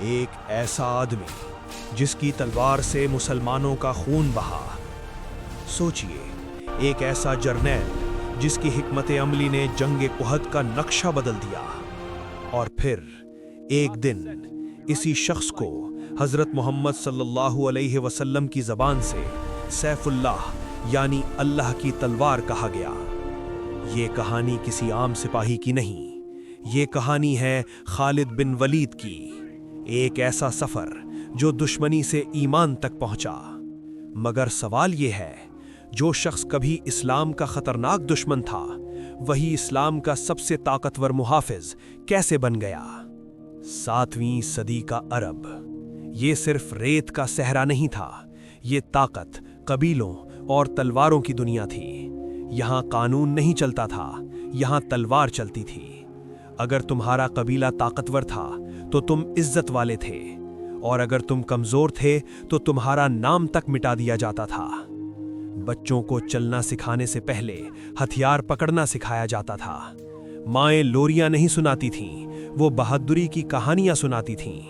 ایک ایسا آدمی جس کی تلوار سے مسلمانوں کا خون بہا۔ سوچئے، ایک ایسا جرنیل جس کی حکمت عملی نے جنگ احد کا نقشہ بدل دیا۔ اور پھر ایک دن اسی شخص کو حضرت محمد صلی اللہ علیہ وسلم کی زبان سے سیف اللہ یعنی اللہ کی تلوار کہا گیا۔ یہ کہانی کسی عام سپاہی کی نہیں، یہ کہانی ہے خالد بن ولید کی، ایک ایسا سفر جو دشمنی سے ایمان تک پہنچا۔ مگر سوال یہ ہے، جو شخص کبھی اسلام کا خطرناک دشمن تھا، وہی اسلام کا سب سے طاقتور محافظ کیسے بن گیا؟ 7ویں صدی کا عرب، یہ صرف ریت کا صحرا نہیں تھا، یہ طاقت، قبیلوں اور تلواروں کی دنیا تھی۔ یہاں قانون نہیں چلتا تھا، یہاں تلوار چلتی تھی۔ اگر تمہارا قبیلہ طاقتور تھا تو تم عزت والے تھے، اور اگر تم کمزور تھے تو تمہارا نام تک مٹا دیا جاتا تھا۔ بچوں کو چلنا سکھانے سے پہلے ہتھیار پکڑنا سکھایا جاتا تھا۔ مائیں لوریاں نہیں سناتی تھیں، وہ بہادری کی کہانیاں سناتی تھیں۔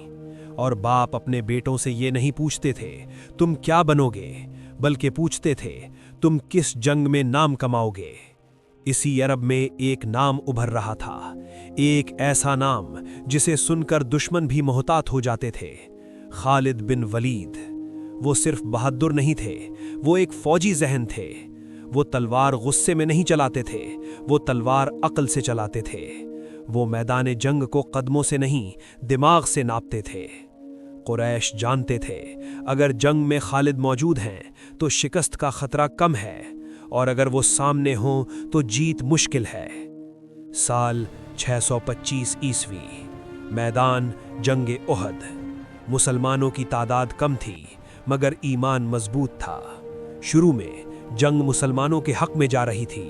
اور باپ اپنے بیٹوں سے یہ نہیں پوچھتے تھے تم کیا بنو گے، بلکہ پوچھتے تھے تم کس جنگ میں نام کماؤ گے۔ اسی عرب میں ایک نام ابھر رہا تھا، ایک ایسا نام جسے سن کر دشمن بھی محتاط ہو جاتے تھے، خالد بن ولید۔ وہ صرف بہادر نہیں تھے، وہ ایک فوجی ذہن تھے۔ وہ تلوار غصے میں نہیں چلاتے تھے، وہ تلوار عقل سے چلاتے تھے۔ وہ میدان جنگ کو قدموں سے نہیں، دماغ سے ناپتے تھے۔ قریش جانتے تھے، اگر جنگ میں خالد موجود ہیں تو شکست کا خطرہ کم ہے، اور اگر وہ سامنے ہوں تو جیت مشکل ہے۔ سال 625 عیسوی، میدان جنگ احد۔ مسلمانوں کی تعداد کم تھی، مگر ایمان مضبوط تھا۔ شروع میں جنگ مسلمانوں کے حق میں جا رہی تھی،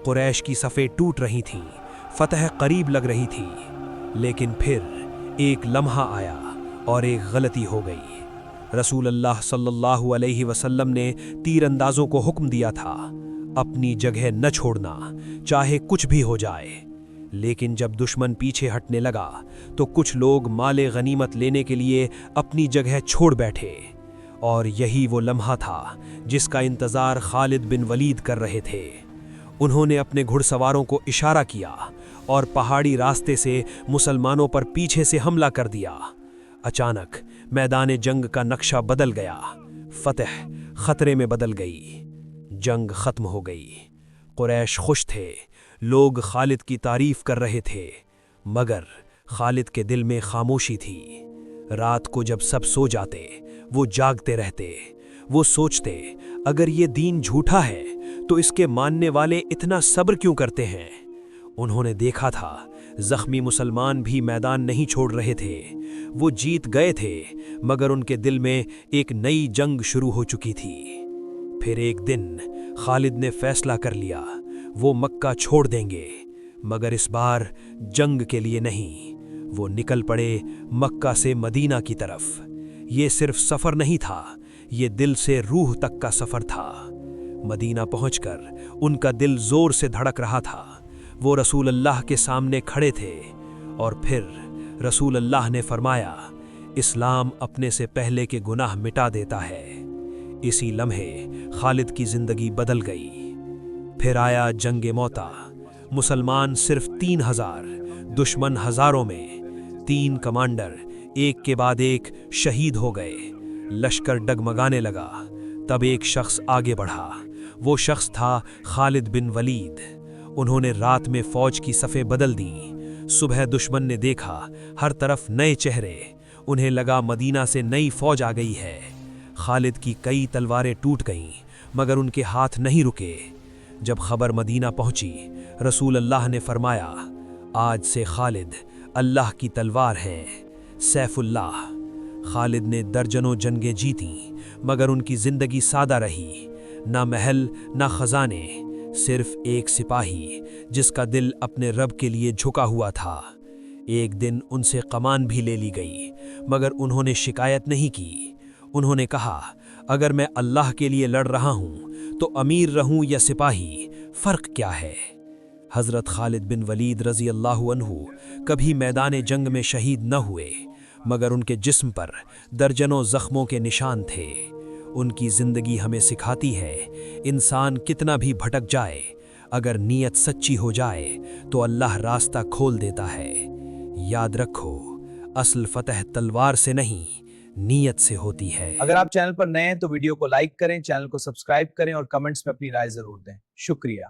قریش کی صفیں ٹوٹ رہی تھیں، فتح قریب لگ رہی تھی۔ لیکن پھر ایک لمحہ آیا اور ایک غلطی ہو گئی۔ رسول اللہ صلی اللہ علیہ وسلم نے تیر اندازوں کو حکم دیا تھا، اپنی جگہ نہ چھوڑنا، چاہے کچھ بھی ہو جائے۔ لیکن جب دشمن پیچھے ہٹنے لگا تو کچھ لوگ مال غنیمت لینے کے لیے اپنی جگہ چھوڑ بیٹھے، اور یہی وہ لمحہ تھا جس کا انتظار خالد بن ولید کر رہے تھے۔ انہوں نے اپنے گھڑ سواروں کو اشارہ کیا اور پہاڑی راستے سے مسلمانوں پر پیچھے سے حملہ کر دیا۔ اچانک میدان جنگ کا نقشہ بدل گیا، فتح خطرے میں بدل گئی، جنگ ختم ہو گئی۔ قریش خوش تھے، لوگ خالد کی تعریف کر رہے تھے، مگر خالد کے دل میں خاموشی تھی۔ رات کو جب سب سو جاتے، وہ جاگتے رہتے۔ وہ سوچتے، اگر یہ دین جھوٹا ہے تو اس کے ماننے والے اتنا صبر کیوں کرتے ہیں؟ انہوں نے دیکھا تھا، زخمی مسلمان بھی میدان نہیں چھوڑ رہے تھے۔ وہ جیت گئے تھے، مگر ان کے دل میں ایک نئی جنگ شروع ہو چکی تھی۔ پھر ایک دن خالد نے فیصلہ کر لیا، وہ مکہ چھوڑ دیں گے، مگر اس بار جنگ کے لیے نہیں۔ وہ نکل پڑے مکہ سے مدینہ کی طرف۔ یہ صرف سفر نہیں تھا، یہ دل سے روح تک کا سفر تھا۔ مدینہ پہنچ کر ان کا دل زور سے دھڑک رہا تھا۔ وہ رسول اللہ کے سامنے کھڑے تھے، اور پھر رسول اللہ نے فرمایا، اسلام اپنے سے پہلے کے گناہ مٹا دیتا ہے۔ اسی لمحے خالد کی زندگی بدل گئی۔ پھر آیا جنگ موتا۔ مسلمان صرف 3000، دشمن ہزاروں میں۔ 3 کمانڈر ایک کے بعد ایک شہید ہو گئے۔ لشکر ڈگمگانے لگا۔ تب ایک شخص آگے بڑھا، وہ شخص تھا خالد بن ولید۔ انہوں نے رات میں فوج کی صفیں بدل دیں۔ صبح دشمن نے دیکھا، ہر طرف نئے چہرے۔ انہیں لگا مدینہ سے نئی فوج آ گئی ہے۔ خالد کی کئی تلواریں ٹوٹ گئیں، مگر ان کے ہاتھ نہیں رکے۔ جب خبر مدینہ پہنچی، رسول اللہ نے فرمایا، آج سے خالد اللہ کی تلوار ہے، سیف اللہ۔ خالد نے درجنوں جنگیں جیتیں، مگر ان کی زندگی سادہ رہی، نہ محل نہ خزانے، صرف ایک سپاہی جس کا دل اپنے رب کے لیے جھکا ہوا تھا۔ ایک دن ان سے کمان بھی لے لی گئی، مگر انہوں نے شکایت نہیں کی۔ انہوں نے کہا، اگر میں اللہ کے لیے لڑ رہا ہوں تو امیر رہوں یا سپاہی، فرق کیا ہے؟ حضرت خالد بن ولید رضی اللہ عنہ کبھی میدان جنگ میں شہید نہ ہوئے، مگر ان کے جسم پر درجنوں زخموں کے نشان تھے۔ ان کی زندگی ہمیں سکھاتی ہے انسان کتنا بھی بھٹک جائے، اگر نیت سچی ہو جائے تو اللہ راستہ کھول دیتا ہے۔ یاد رکھو، اصل فتح تلوار سے نہیں نیت سے ہوتی ہے۔ اگر آپ چینل پر نئے ہیں تو ویڈیو کو لائک کریں، چینل کو سبسکرائب کریں اور کمنٹس میں اپنی رائے ضرور دیں۔ شکریہ۔